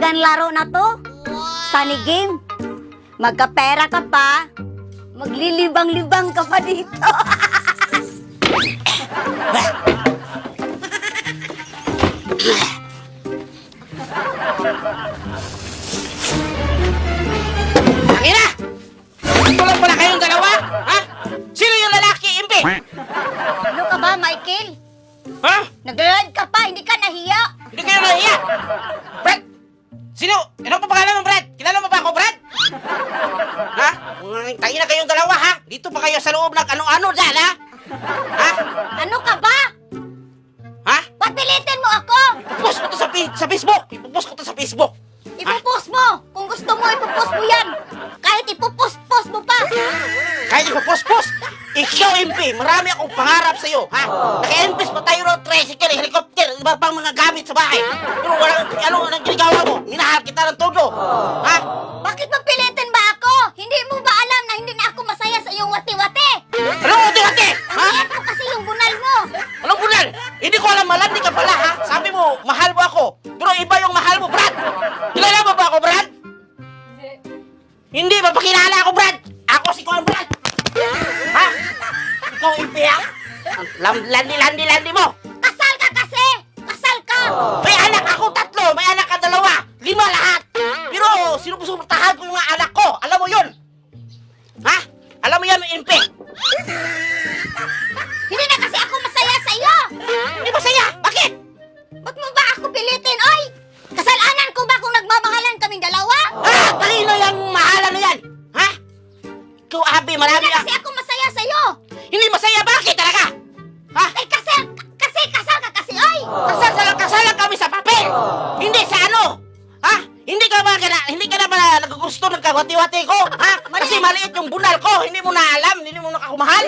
Ilan laro na to? Sunny game. Magkapera ka pa. Maglilibang-libang ka pa dito. Tangina! Tulog pala kayong dalawa? Ha? Sino yung lalaki, Impi? Ano ka ba, Michael? Ha? Nag-ride ka pa, hindi ka nahiya. Hindi kayo nahiya? Brad! Sino? Ano pa pangalan mo, Brad? Kilala mo ba ako, Brad? Ha? Tangina kayong dalawa, ha? Dito pa kayo sa loob ng ano-ano dyan, ha? Ha? Ano ka ba? Ha? Ba't pilitin mo ako? Ipopost ko to sa Facebook! Ipopost ko to sa Facebook! Ipopost mo. Kung gusto mo, ipopost mo yan. Kahit ipopost-post mo pa. Kahit ipopost-post, ikaw, MP, marami akong pangarap sa'yo, ha? Naka-invest pa tayo ng tricycle, helicopter, iba pang mga gamit sa bahay. Pero anong ginagawa mo? Minahal kita ng todo, ha? Bakit pagpilitin ba ako? Hindi mo ba alam na hindi na ako masaya sa iyong wati-wati? Anong uti-uti? Ha? Ang mo kasi yung bunal mo. Anong bunal? Hindi ko alam, malandi ka pala, ha? Sabi mo, mahal mo ako. Pero iba yung mahal mo, Brad. Kilala mo ba ako, Brad? Hindi ba pakilala ako, Brad? Ako si Kuya Brad. Ha? Ikaw, MP, ha? Landi mo. Kasal ka kasi. Kasal ka. May anak ako 3, may anak ka 2, 5 lahat. Pero sinusuportahan ko yung mga anak ko. Alam mo yun? Ha? Alam mo yan, MP? Hindi na kasi ako masaya sa iyo. Hindi masaya. Bakit? Ba't mo ba ako pilitin? Oy! Kasalanan ko ba kung nagmamahalan kaming dalawa? Ha? Kanino yung mahalan na yan? Ha? Ikaw, Abi, marami Hindi na na. kasi ako masaya sa iyo. Hindi masaya. Bakit talaga? Ha? Eh kasi kasal ka kasi, oy! Kasal lang kami sa papel. Hindi sa ano. Ha? Hindi ka na ba nagugusto ng kagwati-wati ko? Ha? Kasi maliit yung bunal ko. Hindi mo na alam. Hindi mo nakakumahal.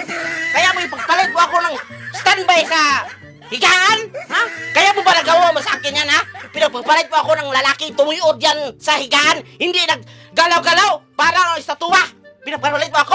Kaya mo ipagpalit mo ako ng standby sa higaan. Ha? Kaya mo ba nagawa mo sa akin yan, ha? Pinagpapalit mo ako ng lalaki tumuyod yan sa higaan. Hindi naggalaw-galaw. Para sa tuwa. Pinagpapalit mo ako